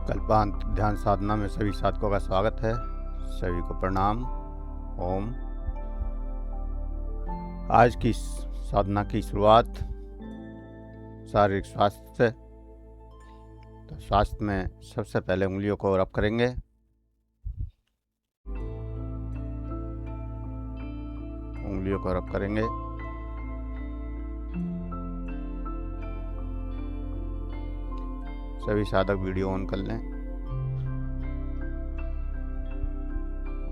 कल्पांत ध्यान साधना में सभी साधकों का स्वागत है। सभी को प्रणाम। ओम। आज की साधना की शुरुआत शारीरिक स्वास्थ्य से। तो स्वास्थ्य में सबसे पहले उंगलियों को रब करेंगे। उंगलियों को रब करेंगे। सभी साधक वीडियो ऑन कर लें।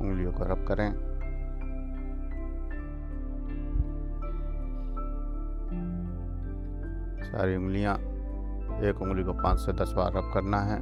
उंगलियों को रब करें। सारी उंगलियां, एक उंगली को 5 से 10 बार रब करना है।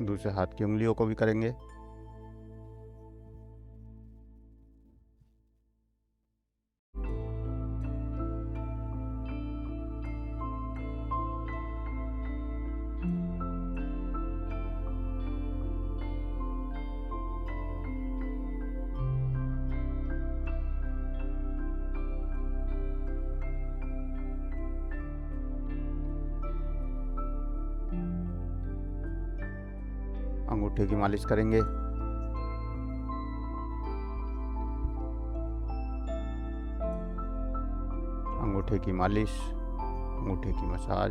दूसरे हाथ की उंगलियों को भी करेंगे। अंगूठे की मालिश करेंगे। अंगूठे की मालिश, अंगूठे की मसाज।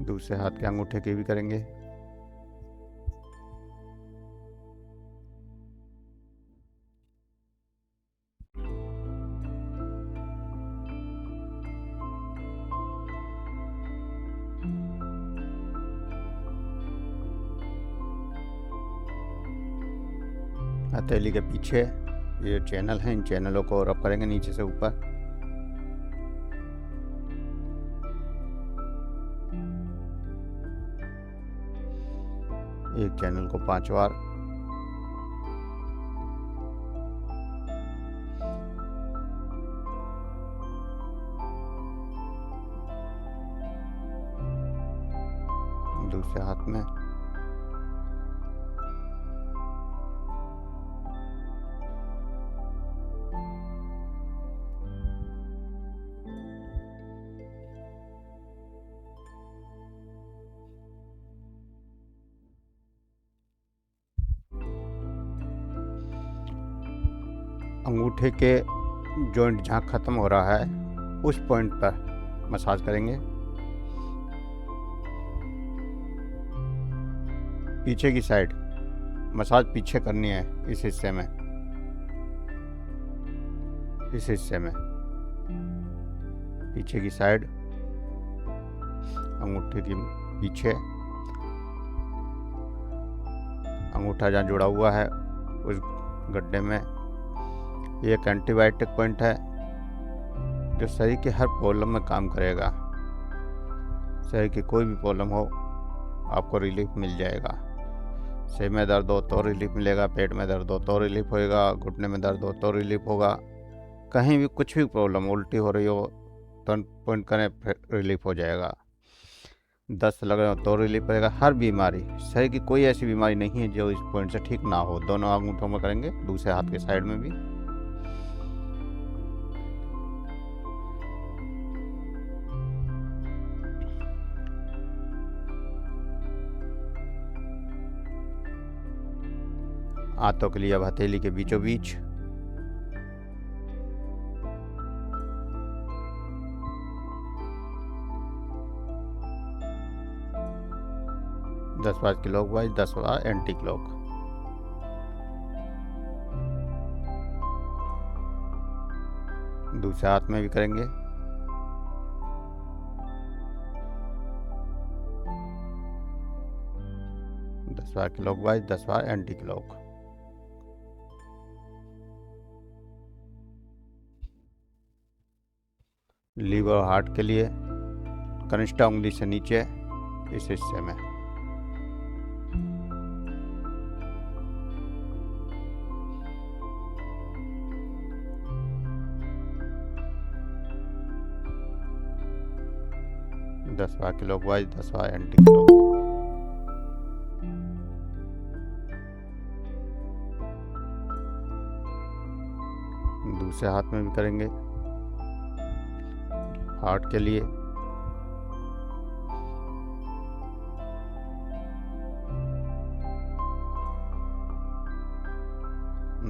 दूसरे हाथ के अंगूठे की भी करेंगे। हथेली के पीछे ये चैनल हैं, इन चैनलों को रब करेंगे नीचे से ऊपर। एक चैनल को 5 बार। दूसरे हाथ में अंगूठे के जॉइंट जहाँ ख़त्म हो रहा है उस पॉइंट पर मसाज करेंगे। पीछे की साइड मसाज पीछे करनी है, इस हिस्से में, इस हिस्से में पीछे की साइड, अंगूठे की पीछे। अंगूठा जहाँ जुड़ा हुआ है उस गड्ढे में। ये एक एंटीबायोटिक पॉइंट है जो शरीर के हर प्रॉब्लम में काम करेगा। शरीर की कोई भी प्रॉब्लम हो आपको रिलीफ मिल जाएगा। सिर में दर्द हो तो रिलीफ मिलेगा, पेट में दर्द हो तो रिलीफ होएगा, घुटने में दर्द हो तो रिलीफ होगा। कहीं भी कुछ भी प्रॉब्लम, उल्टी हो रही हो तो पॉइंट करें, रिलीफ हो जाएगा। दस्त लग रहा हो तो रिलीफ रहेगा। हर बीमारी, शरीर की कोई ऐसी बीमारी नहीं है जो इस पॉइंट से ठीक ना हो। दोनों अंगूठों में करेंगे, दूसरे हाथ के साइड में भी। हाथों के लिए अब हथेली के बीचों बीच। दस बार क्लॉकवाइज, 10 बार एंटी क्लॉक। दूसरे हाथ में भी करेंगे। दस बार क्लॉकवाइज, 10 बार एंटी क्लॉक। लीवर और हार्ट के लिए कनिष्ठ उंगली से नीचे इस हिस्से में। दसवां क्लॉकवाइज, 10वां एंटी क्लॉक। दूसरे हाथ में भी करेंगे हार्ट के लिए।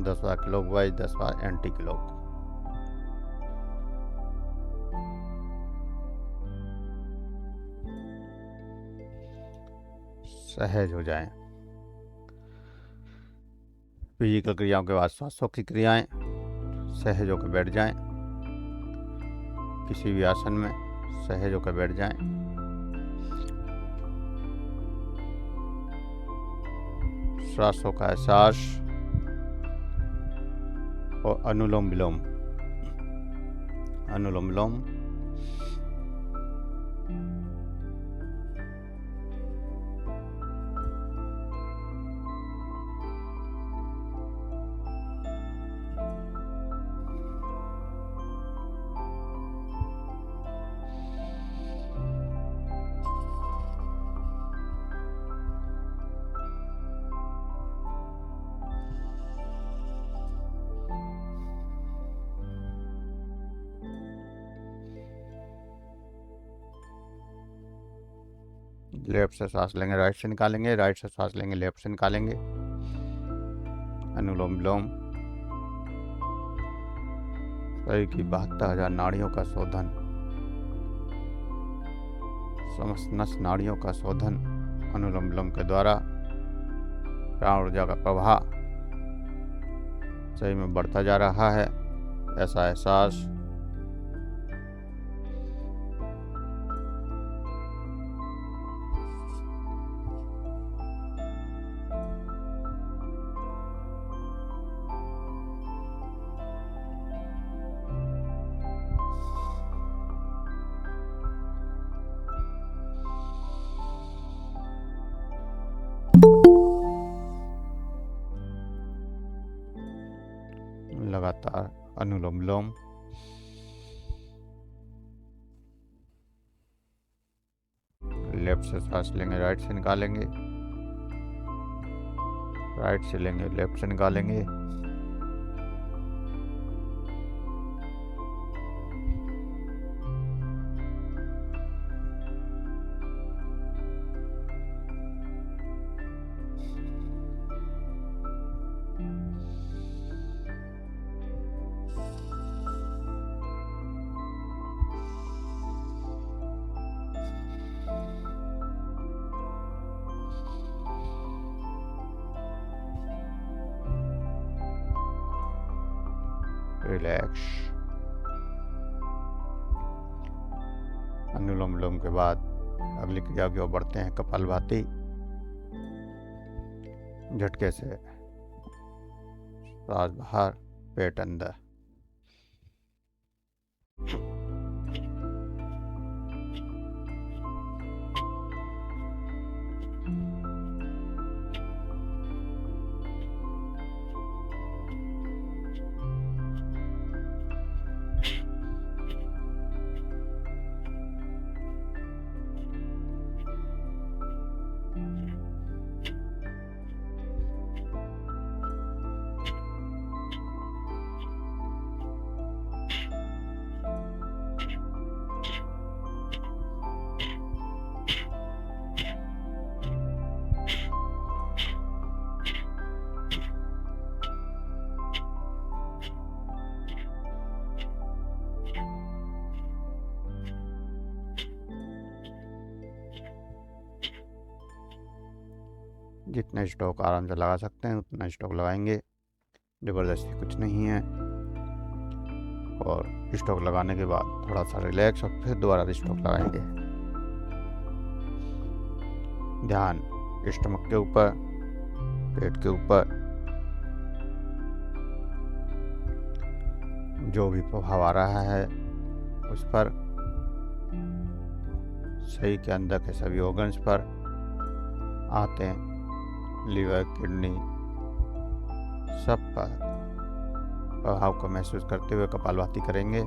दसवां क्लॉकवाइज, 10वां एंटी क्लॉक। सहज हो जाएं। फिजिकल क्रियाओं के बाद श्वासों की क्रियाएं। सहज होकर बैठ जाएं। किसी भी आसन में सहज होकर बैठ जाएं। श्वासों का एहसास और अनुलोम विलोम। अनुलोम विलोम। लेफ्ट से सांस लेंगे, राइट से निकालेंगे, राइट से सांस लेंगे, लेफ्ट से निकालेंगे। अनुलोम विलोम। शरीर की 72,000 नाड़ियों का शोधन, समस्त नस नाड़ियों का शोधन अनुलोम विलोम के द्वारा प्राण ऊर्जा का प्रवाह शरीर में बढ़ता जा रहा है, ऐसा एहसास। लगातार अनुलोम विलोम। लेफ्ट से सांस लेंगे, राइट से निकालेंगे, राइट से लेंगे, लेफ्ट से निकालेंगे। रिलैक्स। अनुलोम विलोम के बाद अगली क्रिया की ओर बढ़ते हैं, कपालभाति। झटके से सांस बाहर, पेट अंदर। जितना स्टॉक आराम से लगा सकते हैं उतना स्टॉक लगाएंगे, ज़बरदस्ती कुछ नहीं है। और स्टॉक लगाने के बाद थोड़ा सा रिलैक्स और फिर दोबारा स्टॉक लगाएंगे। ध्यान स्टमक के ऊपर, पेट के ऊपर। जो भी प्रभाव आ रहा है उस पर शरीर के अंदर के सभी ऑर्गन्स पर आते हैं। लीवर, किडनी, सब पर प्रभाव को महसूस करते हुए कपालभाति करेंगे।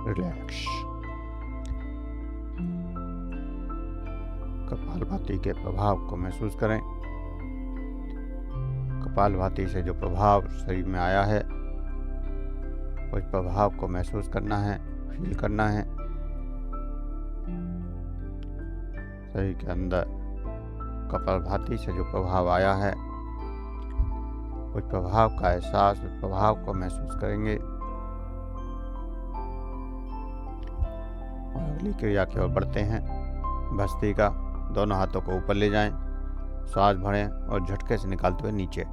रिलैक्स। कपालभाति के प्रभाव को महसूस करें। कपालभाति से जो प्रभाव शरीर में आया है, उस प्रभाव को महसूस करना है, फील करना है। शरीर के अंदर कपालभाति से जो प्रभाव आया है, उस प्रभाव का एहसास, उस प्रभाव को महसूस करेंगे। और अगली क्रिया की ओर बढ़ते हैं। भस्त्रिका, दोनों हाथों को ऊपर ले जाएं, सांस भरें और झटके से निकालते हुए नीचे।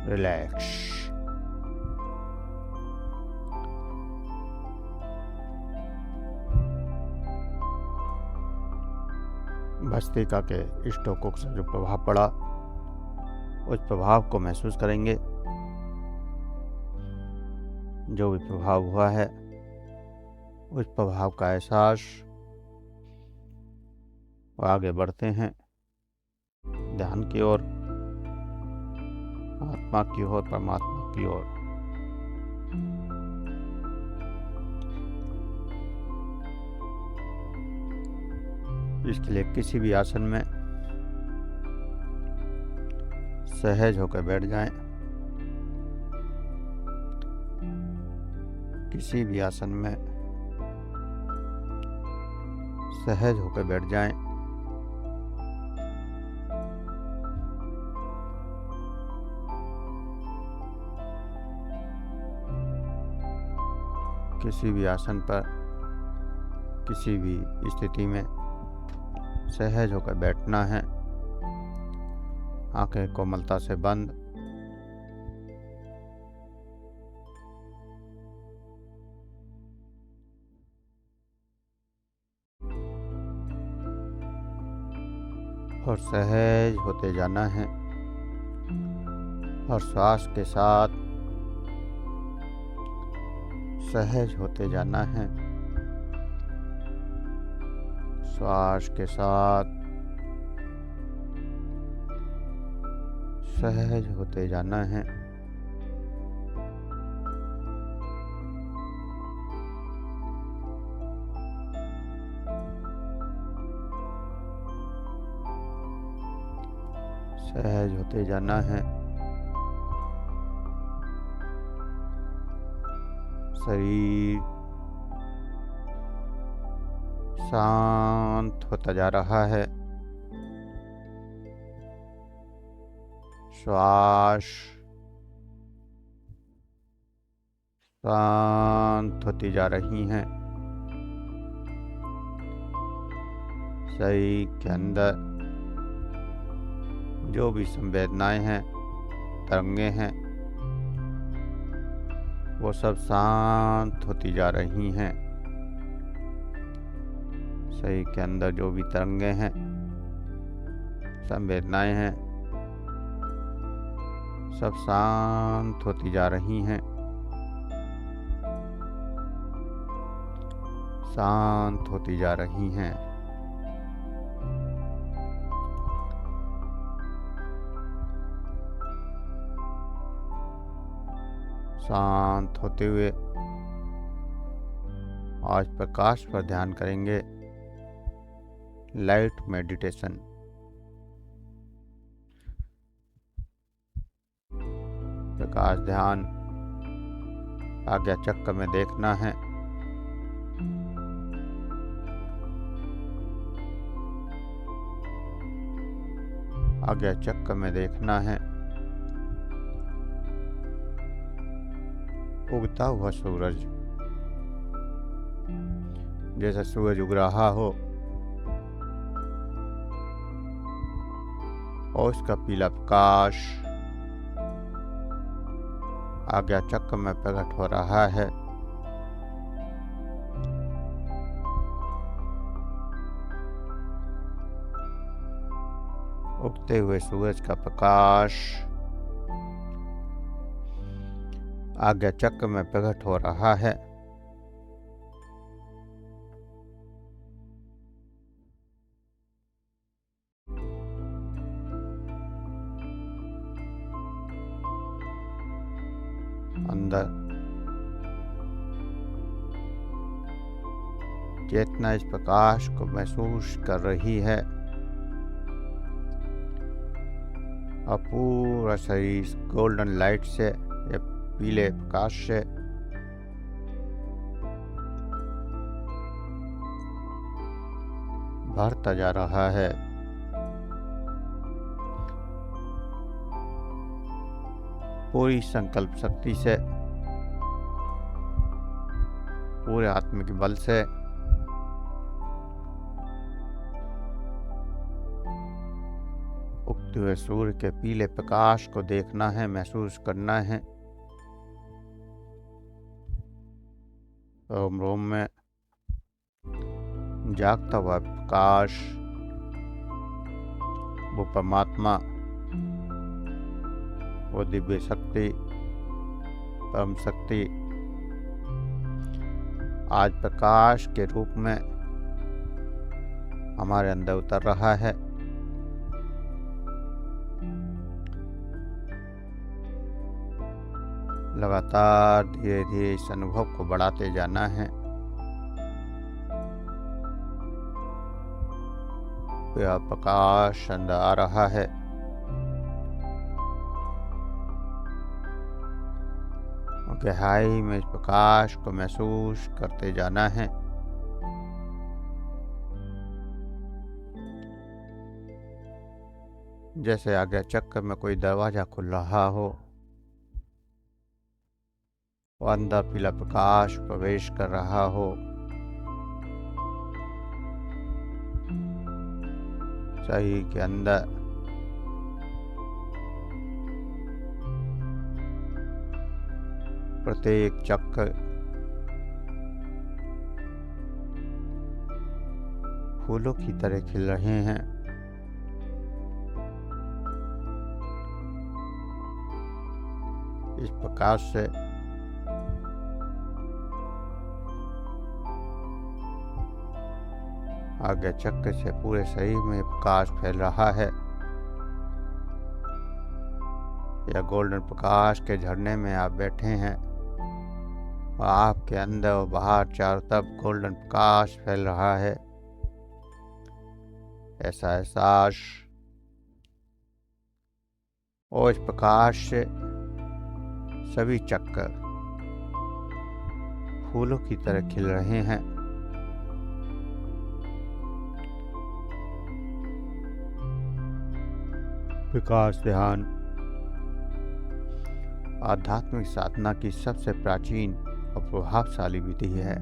रिलैक्स। भस्त्रिका के स्टोकों से जो प्रभाव पड़ा, उस प्रभाव को महसूस करेंगे। जो भी प्रभाव हुआ है, उस प्रभाव का एहसास। आगे बढ़ते हैं ध्यान की ओर, आत्मा की ओर, परमात्मा की ओर। इसके लिए किसी भी आसन में सहज होकर बैठ जाएं। किसी भी आसन में सहज होकर बैठ जाएं। किसी भी आसन पर, किसी भी स्थिति में सहज होकर बैठना है। आंखें कोमलता से बंद। और सहज होते जाना है। और श्वास के साथ सहज होते जाना है। श्वास के साथ सहज होते जाना है। सहज होते जाना है। शरीर शांत होता जा रहा है। श्वास शांत होती जा रही हैं। शरीर के अंदर जो भी संवेदनाएं हैं, तरंगे हैं, वो सब शांत होती जा रही हैं। शरीर के अंदर जो भी तरंगे हैं, संवेदनाएं हैं, सब शांत होती जा रही हैं। शांत होती जा रही हैं। शांत होते हुए आज प्रकाश पर ध्यान करेंगे। Light meditation. प्रकाश ध्यान आज्ञा चक्र में देखना है। आज्ञा चक्र में देखना है उगता हुआ सूरज। जैसा सूरज उग रहा हो और उसका पीला प्रकाश आज्ञा चक्र में प्रकट हो रहा है। उगते हुए सूरज का प्रकाश आज्ञा चक्र में प्रकट हो रहा है। अंदर चेतना इस प्रकाश को महसूस कर रही है और पूरा शरीर गोल्डन लाइट से या पीले प्रकाश से भरता जा रहा है। पूरी संकल्प शक्ति से, पूरे आत्मिक बल से उगते हुए सूर्य के पीले प्रकाश को देखना है, महसूस करना है। ओम रोम में जागता हुआ प्रकाश, वो परमात्मा, वो दिव्य शक्ति, परम शक्ति आज प्रकाश के रूप में हमारे अंदर उतर रहा है। लगातार धीरे धीरे इस अनुभव को बढ़ाते जाना है। यह प्रकाश अंदर आ रहा है। गहराई में इस प्रकाश को महसूस करते जाना है। जैसे आज्ञा चक्र में कोई दरवाजा खुल रहा हो और अंदर पीला प्रकाश प्रवेश कर रहा हो। शरीर के अंदर प्रत्येक चक्र फूलों की तरह खिल रहे हैं। इस प्रकाश से आज्ञा चक्र से पूरे शरीर में प्रकाश फैल रहा है। या गोल्डन प्रकाश के झरने में आप बैठे हैं और आपके अंदर और बाहर चारों तरफ गोल्डन प्रकाश फैल रहा है। ऐसा एहसास, और इस प्रकाश से सभी चक्र फूलों की तरह खिल रहे हैं। विकास ध्यान आध्यात्मिक साधना की सबसे प्राचीन और प्रभावशाली विधि है।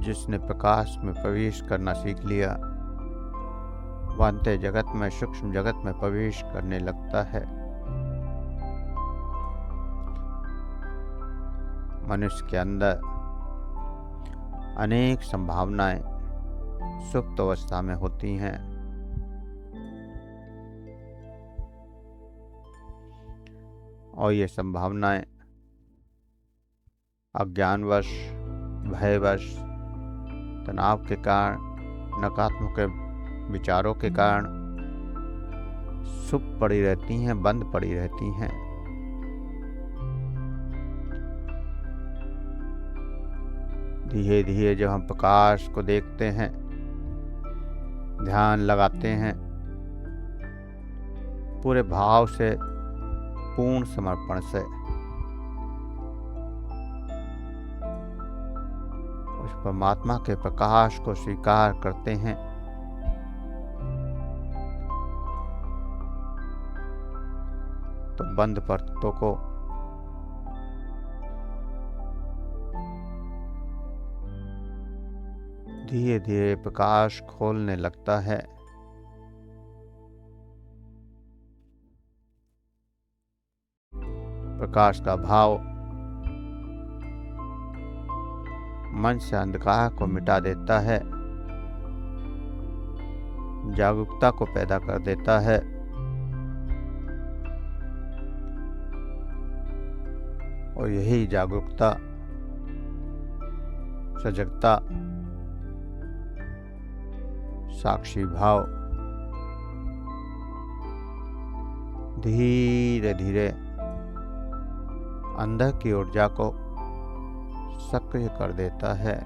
जिसने प्रकाश में प्रवेश करना सीख लिया, वह अंतः जगत में, सूक्ष्म जगत में प्रवेश करने लगता है। मनुष्य के अंदर अनेक संभावनाएं सुप्त अवस्था में होती हैं। और ये संभावनाएं अज्ञानवश, भयवश, तनाव के कारण, नकारात्मक विचारों के कारण सुप्त पड़ी रहती हैं, बंद पड़ी रहती हैं। धीरे धीरे जब हम प्रकाश को देखते हैं, ध्यान लगाते हैं, पूरे भाव से, पूर्ण समर्पण से, उस परमात्मा के प्रकाश को स्वीकार करते हैं, तो बंद परतों को धीरे धीरे प्रकाश खोलने लगता है। प्रकाश का भाव मन से अंधकार को मिटा देता है, जागरूकता को पैदा कर देता है। और यही जागरूकता, सजगता, साक्षी भाव धीरे धीरे अंदर की ऊर्जा को सक्रिय कर देता है।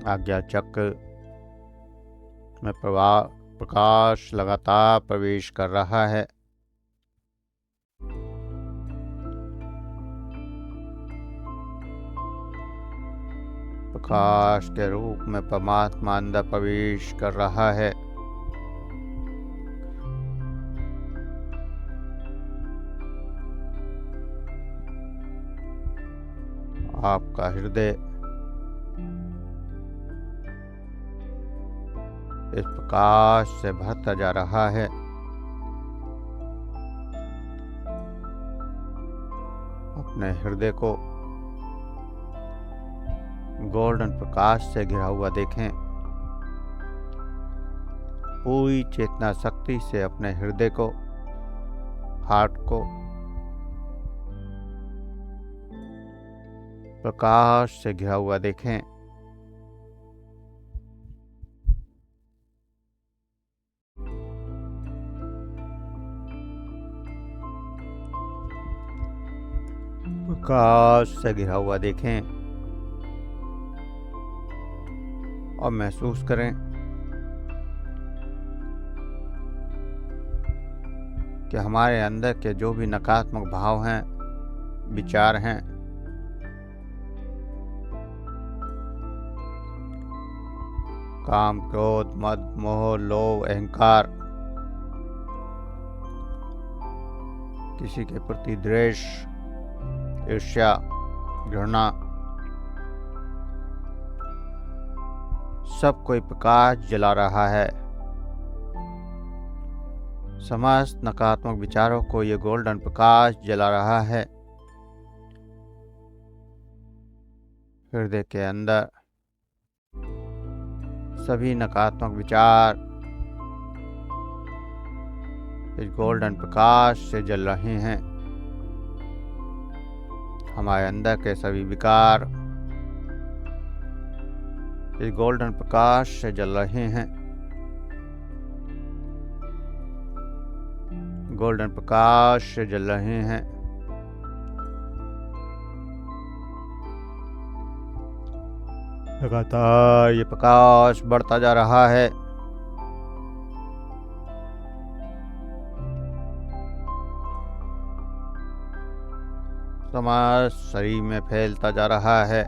आज्ञा चक्र में प्रकाश लगातार प्रवेश कर रहा है। प्रकाश के रूप में परमात्मा अंदर प्रवेश कर रहा है। आपका हृदय इस प्रकाश से भरता जा रहा है। अपने हृदय को गोल्डन प्रकाश से घिरा हुआ देखें। पूरी चेतना शक्ति से अपने हृदय को, हार्ट को प्रकाश से घिरा हुआ देखें। प्रकाश से घिरा हुआ देखें और महसूस करें कि हमारे अंदर के जो भी नकारात्मक भाव हैं, विचार हैं, काम, क्रोध, मद, मोह, लोभ, अहंकार, किसी के प्रति द्वेष, ईर्ष्या, घृणा, सब कोई प्रकाश जला रहा है। समस्त नकारात्मक विचारों को ये गोल्डन प्रकाश जला रहा है। हृदय के अंदर सभी नकारात्मक विचार इस गोल्डन प्रकाश से जल रहे हैं। हमारे अंदर के सभी विकार इस गोल्डन प्रकाश से जल रहे हैं। गोल्डन प्रकाश से जल रहे हैं। लगातार ये प्रकाश बढ़ता जा रहा है। समस्त शरीर में फैलता जा रहा है।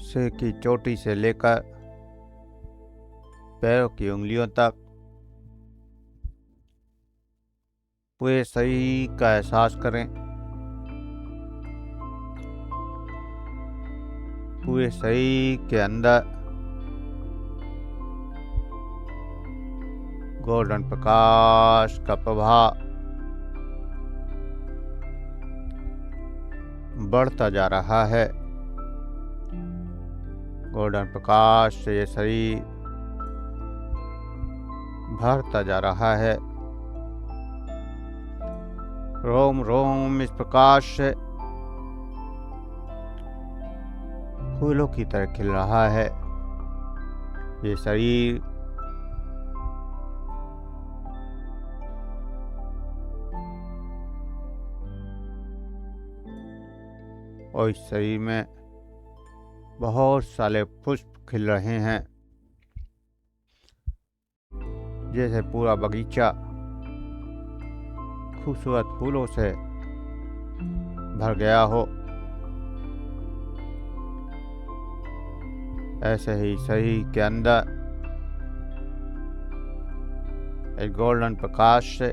सिर की चोटी से लेकर पैरों की उंगलियों तक पूरे शरीर का एहसास करें। पूरे शरीर के अंदर गोल्डन प्रकाश का प्रभाव बढ़ता जा रहा है। गोल्डन प्रकाश से ये शरीर भरता जा रहा है। रोम रोम इस प्रकाश से फूलों की तरह खिल रहा है। ये शरीर और इस शरीर में बहुत सारे पुष्प खिल रहे हैं, जैसे पूरा बगीचा खूबसूरत फूलों से भर गया हो। ऐसे ही शरीर के अंदर एक गोल्डन प्रकाश से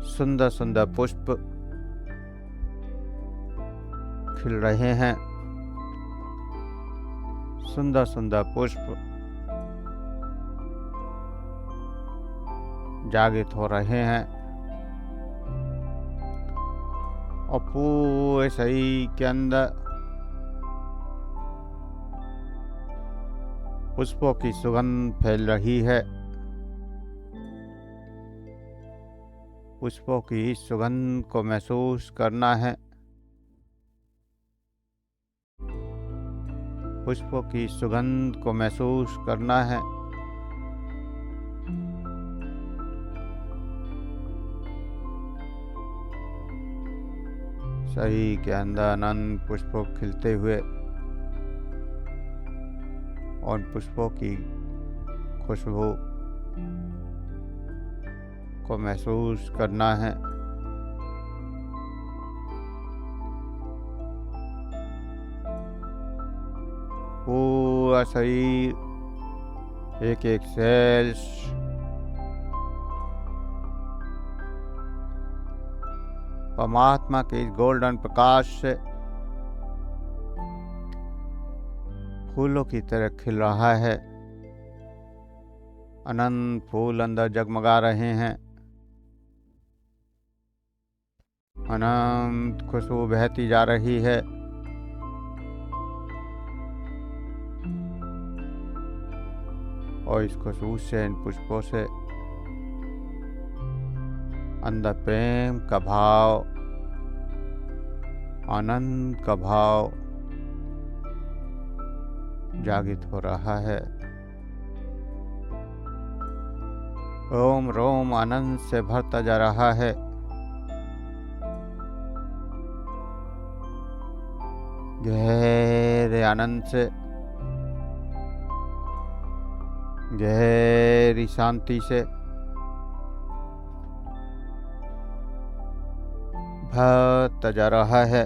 सुंदर सुंदर पुष्प खिल रहे हैं। सुंदर सुंदर पुष्प जागृत हो रहे हैं और पूरे शरीर के अंदर पुष्पों की सुगंध फैल रही है। पुष्पों की इस सुगंध को महसूस करना है। पुष्पों की सुगंध को महसूस करना है। शरीर के अंदर अनंत पुष्पों खिलते हुए और पुष्पों की खुशबू को महसूस करना है। पूरा शरीर एक एक सेल्स परमात्मा के इस गोल्डन प्रकाश से फूलों की तरह खिल रहा है। अनंत फूल अंदर जगमगा रहे हैं। अनंत खुशबू बहती जा रही है। और इस खुशबू से, इन पुष्पों से अंदर प्रेम का भाव, आनंद का भाव जागृत हो रहा है। रोम रोम आनंद से भरता जा रहा है। गहरे आनंद से, गहरी शांति से भरता जा रहा है।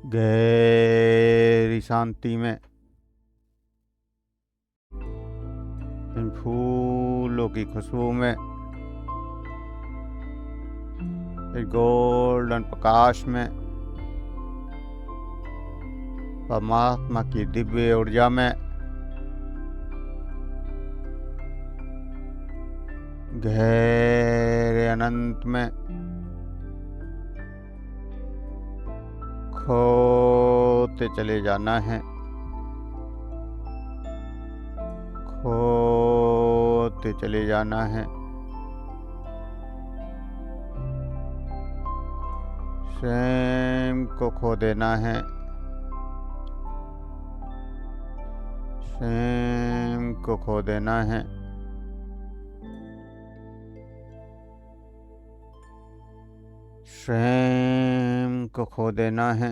गहरी शांति में इन फूलों की खुशबू में, इस गोल्डन प्रकाश में, परमात्मा की दिव्य ऊर्जा में, गहरे अनंत में खोते चले जाना है। खोते चले जाना है। स्वयं को खो देना है। स्वयं को खो देना है। स्वयं को खो देना है।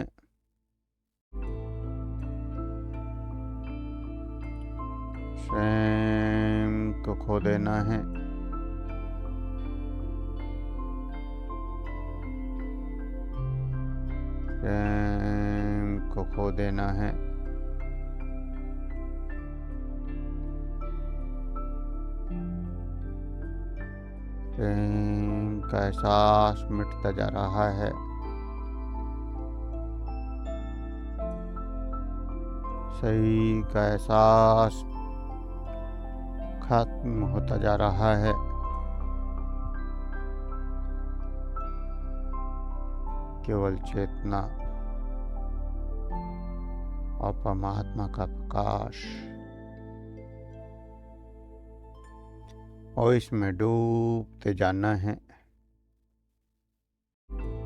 स्वयं को खो देना है। स्वयं को खो देना है। स्वयं का एहसास मिटता जा रहा है। सही का एहसास खत्म होता जा रहा है। केवल चेतना और परमात्मा का प्रकाश, और इसमें डूबते जाना है,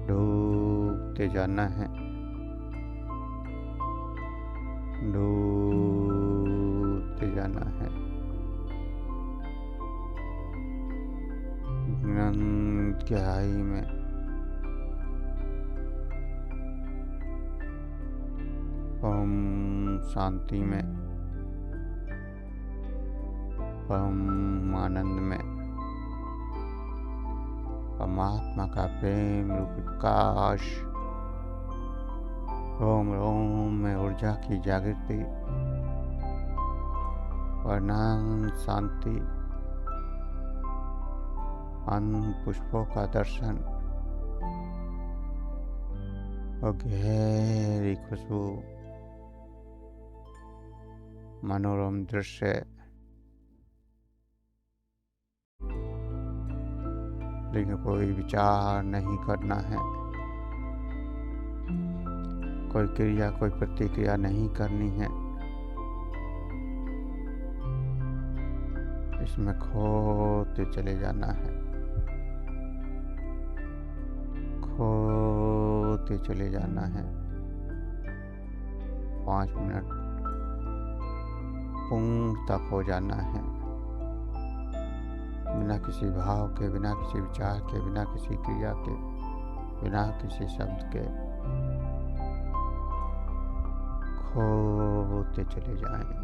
डूबते जाना है, डूबते जाना है। अनंत गहराई में परम शांति में, परम आनंद में परमात्मा का प्रेम रूपी प्रकाश, रोम रोम में ऊर्जा की जागृति और अनंत शांति, अनंत पुष्पों का दर्शन और गहरी खुशबू, मनोरम दृश्य। लेकिन कोई विचार नहीं करना है, कोई क्रिया, कोई प्रतिक्रिया नहीं करनी है। इसमें खोते चले जाना है, खोते चले जाना है। 5 मिनट पूर्णतः खो जाना है, बिना किसी भाव के, बिना किसी विचार के, बिना किसी क्रिया के, बिना किसी शब्द के खोते चले जाएं।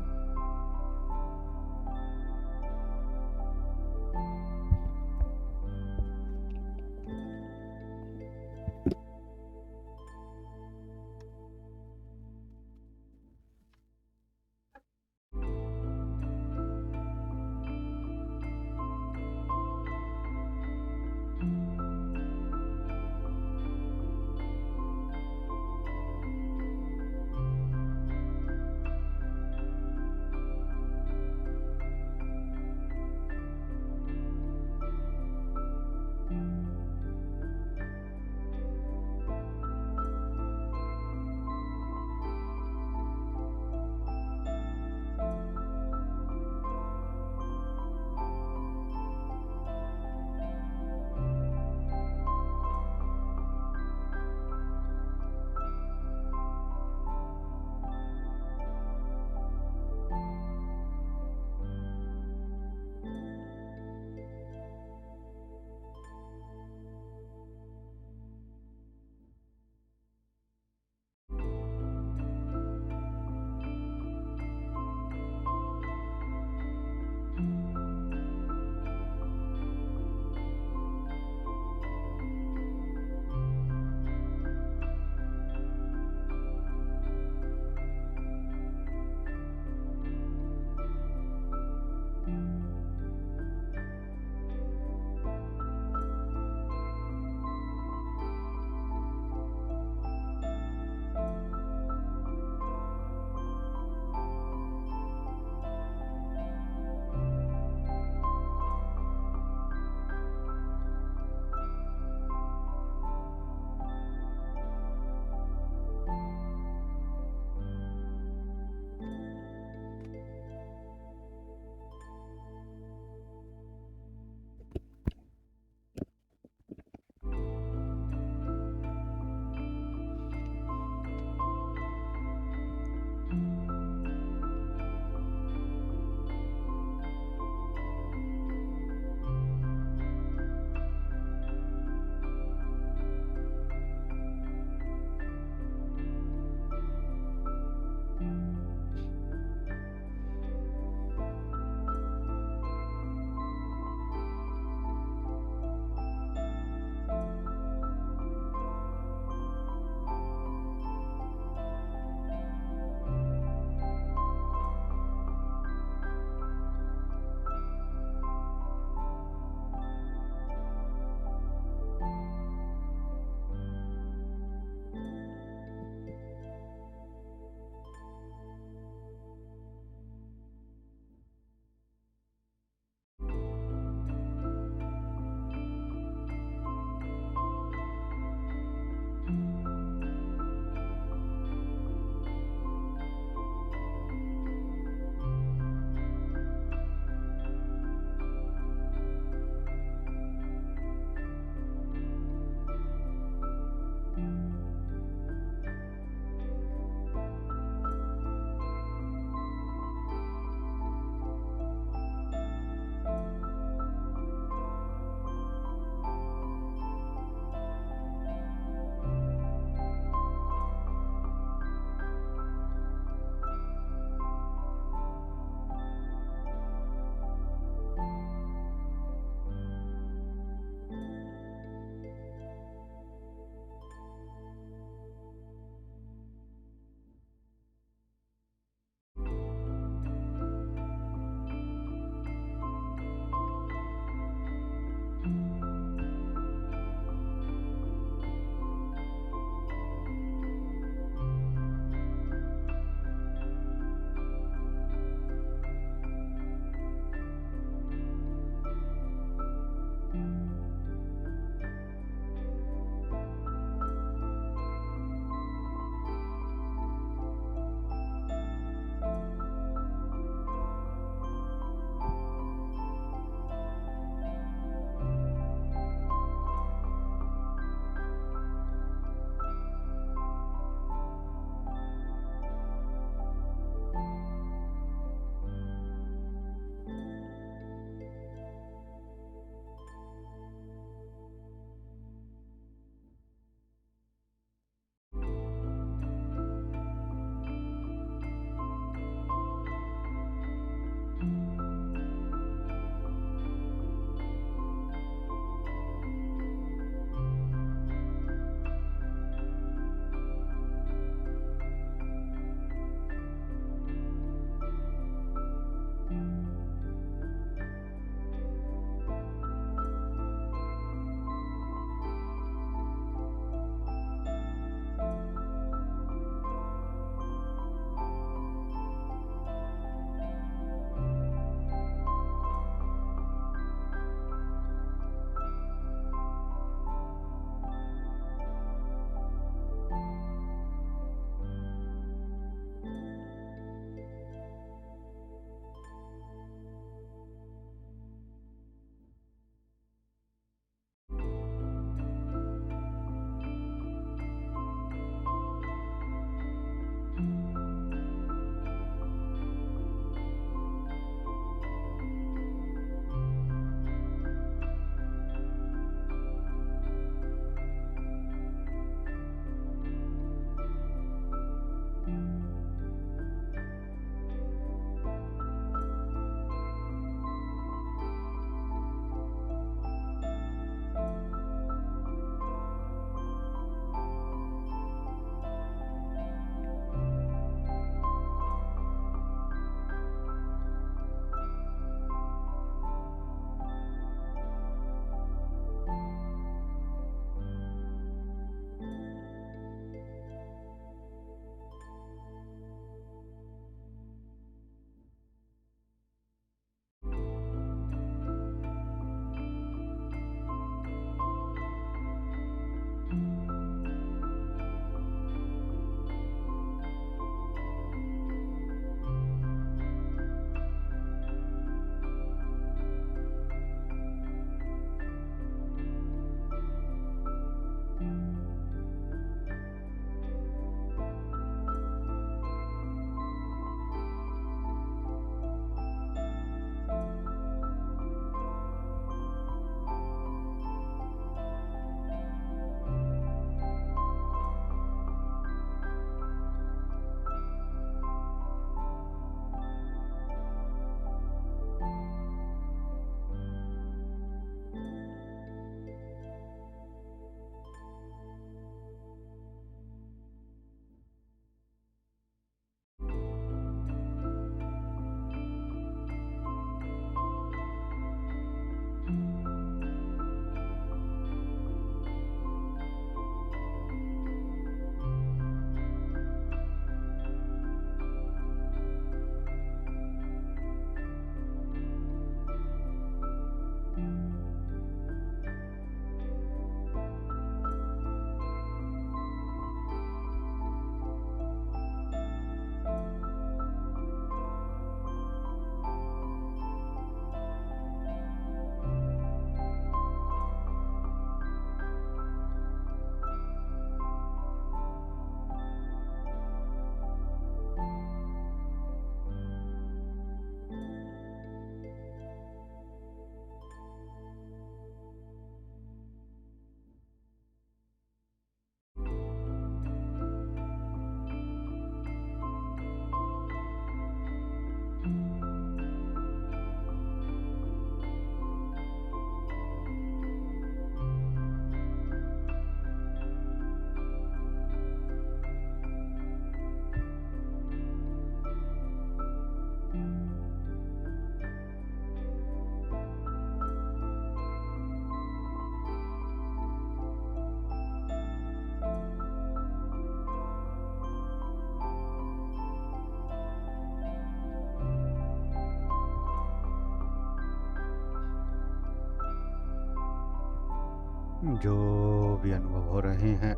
जो भी अनुभव हो रहे हैं,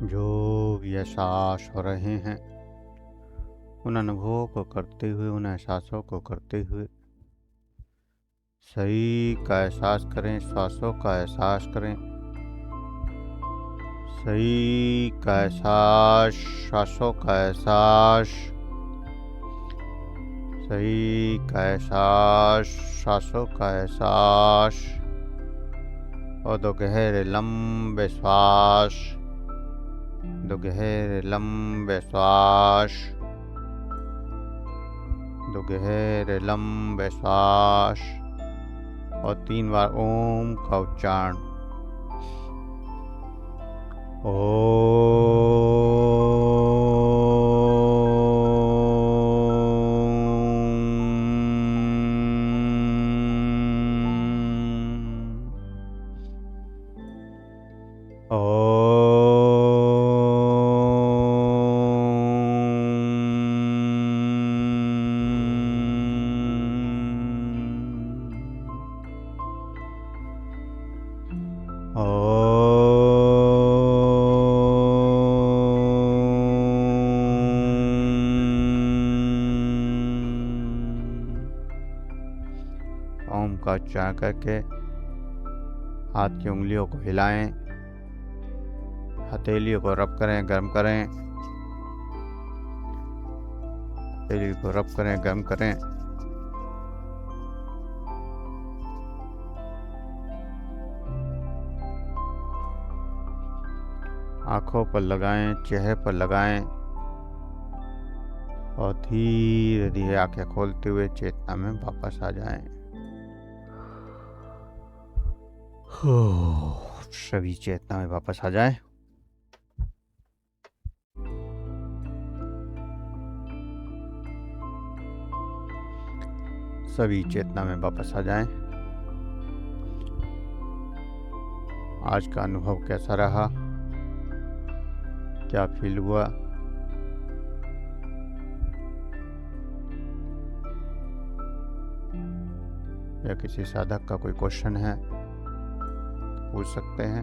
जो भी एहसास हो रहे हैं, उन अनुभवों को करते हुए, उन एहसासों को करते हुए शरीर का एहसास करें, श्वासों का एहसास करें। शरीर का एहसास, श्वासों का एहसास, शरीर का एहसास, श्वासों का एहसास, और दो गहरे लंबे श्वास, दो गहरे लंबे श्वास, दो गहरे लंबे श्वास, और 3 बार ओम का उच्चारण। ओम का उच्चारण करके हाथ की उंगलियों को हिलाएं, हथेलियों को रब करें, गर्म करें, हथेलियों को रब करें, गर्म करें। आँखों पर लगाएं, चेहरे पर लगाएं, और धीरे धीरे आंखें खोलते हुए चेतना में वापस आ जाएं। सभी चेतना में वापस आ जाएं। सभी चेतना में वापस आ जाएं। आज का अनुभव कैसा रहा? क्या फील हुआ? या किसी साधक का कोई क्वेश्चन है, पूछ सकते हैं।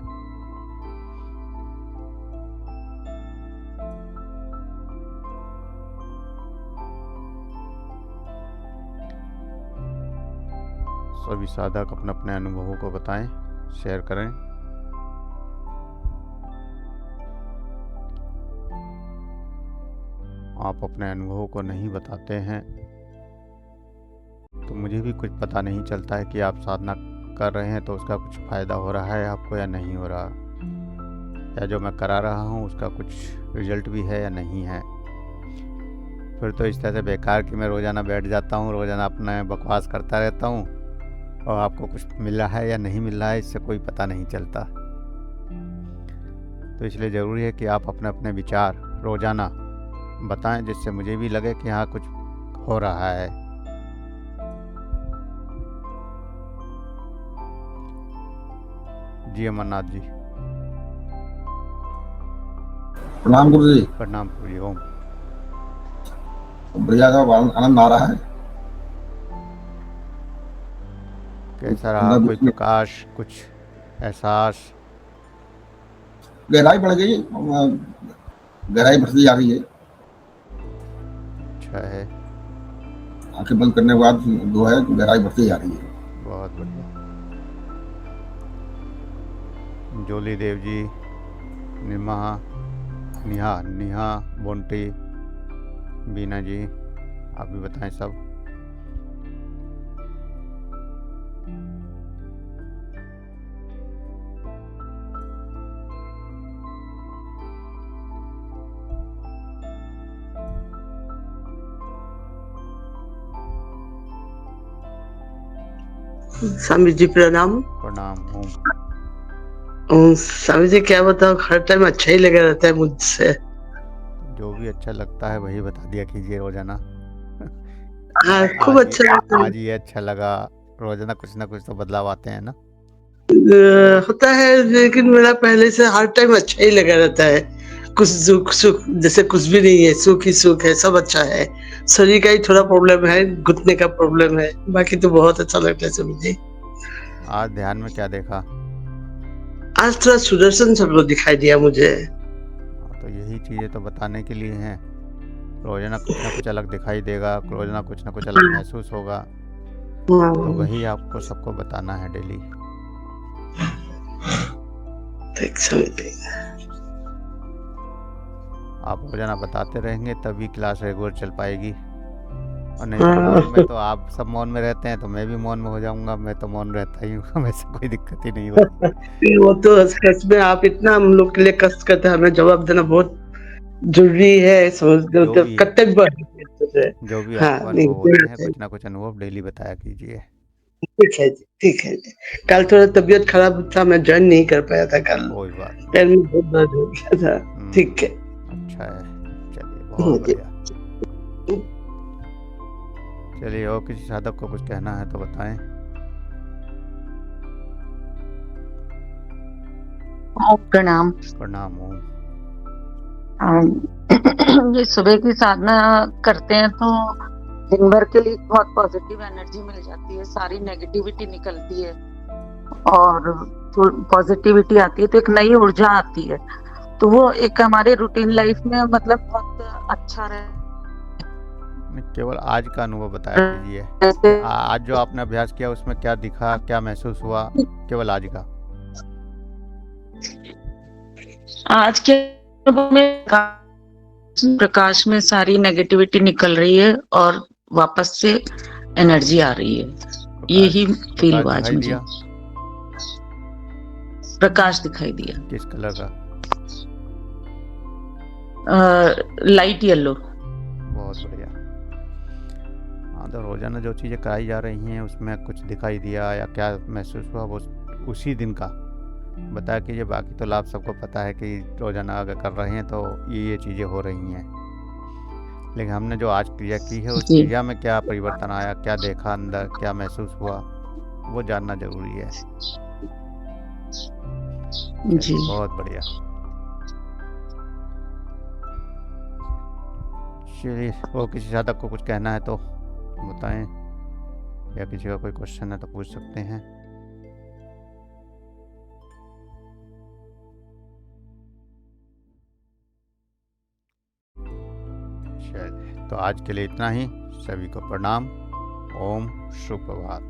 सभी साधक अपने अपने अनुभवों को बताएं, शेयर करें। आप अपने अनुभवों को नहीं बताते हैं तो मुझे भी कुछ पता नहीं चलता है कि आप साधना कर रहे हैं तो उसका कुछ फ़ायदा हो रहा है आपको या नहीं हो रहा, या जो मैं करा रहा हूँ उसका कुछ रिजल्ट भी है या नहीं है। फिर तो इस तरह से बेकार कि मैं रोज़ाना बैठ जाता हूँ, रोज़ाना अपना बकवास करता रहता हूँ, और आपको कुछ मिल रहा है या नहीं मिल रहा है इससे कोई पता नहीं चलता। तो इसलिए ज़रूरी है कि आप अपने अपने विचार रोज़ाना बताएं, जिससे मुझे भी लगे कि हाँ कुछ हो रहा है। जी अमरनाथ जी। प्रणाम गुरु जी। प्रणाम गुरु जी। ओम। बढ़िया का आनंद आ रहा है। कैसा रहा? कोई प्रकाश, कुछ एहसास? गहराई बढ़ गई, गहराई बढ़ती जा रही है। अच्छा है। आंखें बंद करने के बाद जो है गहराई बढ़ती जा रही है। बहुत बढ़िया। जोली देव जी, निहा बोंटी, बीना जी, आप भी बताएं सब। स्वामी जी प्रणाम। प्रणाम। स्वामी जी क्या बताओ, हर टाइम अच्छा ही लगा रहता है मुझसे। जो भी अच्छा लगता है वही बता दिया कीजिए रोजाना। हाँ, खूब अच्छा लगता है। आज ये अच्छा लगा, रोजाना कुछ ना कुछ तो बदलाव आते हैं ना। होता है, लेकिन मेरा पहले से हर टाइम अच्छा ही लगा रहता है। कुछ दुख सुख जैसे कुछ भी नहीं है, सुख ही सुख है, सब अच्छा है। शरीर का ही थोड़ा प्रॉब्लम है, घुटने का प्रॉब्लम है, बाकी तो बहुत अच्छा लगता है स्वामी जी। आज ध्यान में क्या देखा? आज थोड़ा सुदर्शन शब्द दिखाई दिया मुझे। तो यही चीज़ें तो बताने के लिए हैं। रोजाना कुछ ना कुछ अलग दिखाई देगा, रोजाना कुछ ना कुछ अलग महसूस होगा, तो वही आपको सबको बताना है डेली। ठीक समझ। आप रोजाना बताते रहेंगे तभी क्लास रेगुलर चल पाएगी, और नहीं तो मौन में तो आप सब मौन में रहते हैं तो मैं भी मौन में हो जाऊंगा। मैं तो मौन रहता ही हूँ, वैसे कोई दिक्कत ही नहीं होती। वो तो सच में आप इतना हम लोग के लिए कष्ट करते हैं, हमें जवाब देना बहुत जरूरी है, समझते जो मतलब भी कर्तव्य है। जो भी हाँ आपको नहीं अनुभव होते देना हैं, चाहिए। कुछ ना कुछ अनुभव डेली बताया कीजिए। ठीक है जी, ठीक है जी। कल थोड़ा तबीयत खराब था, मैं ज्वाइन नहीं कर पाया था कल। कोई बात पैर नहीं। में बहुत दर्द हो गया था। ठीक है। अच्छा है। चलिए, हाँ बहुत जी। बढ़िया। चलिए, और किसी साधक को कुछ कहना है तो बताएं। प्रणाम। प्रणाम। ओम। ये सुबह की साधना करते हैं तो दिन भर के लिए बहुत पॉजिटिव एनर्जी मिल जाती है, सारी नेगेटिविटी निकलती है और पॉजिटिविटी आती है, तो एक नई ऊर्जा आती है। तो वो एक हमारे रूटीन लाइफ में मतलब बहुत अच्छा नहीं, केवल आज का अनुभव बताया कीजिए कि रहता आज जो आपने अभ्यास किया उसमें क्या दिखा, क्या महसूस हुआ, केवल आज का। आज के अनुभव में प्रकाश में सारी नेगेटिविटी निकल रही है और वापस से एनर्जी आ रही है। यही फील प्रकाश हुआ आज दिखाई मुझे। दिया? प्रकाश दिखाई दिया। किस कलर का? Light yellow. बहुत बढ़िया। हाँ, तो रोजाना जो चीज़ें कराई जा रही हैं उसमें कुछ दिखाई दिया या क्या महसूस हुआ, वो उसी दिन का बताया कीजिए। बाकी तो लाभ सबको पता है कि रोजाना अगर कर रहे हैं तो ये चीज़ें हो रही हैं, लेकिन हमने जो आज क्रिया की है उस जी क्रिया में क्या परिवर्तन आया, क्या देखा, अंदर क्या महसूस हुआ, वो जानना जरूरी है। जी। बहुत बढ़िया। चलिए, वो किसी साधक को कुछ कहना है तो बताएं, या किसी का कोई क्वेश्चन है तो पूछ सकते हैं। चलिए, तो आज के लिए इतना ही। सभी को प्रणाम। ओम शुभ प्रभात।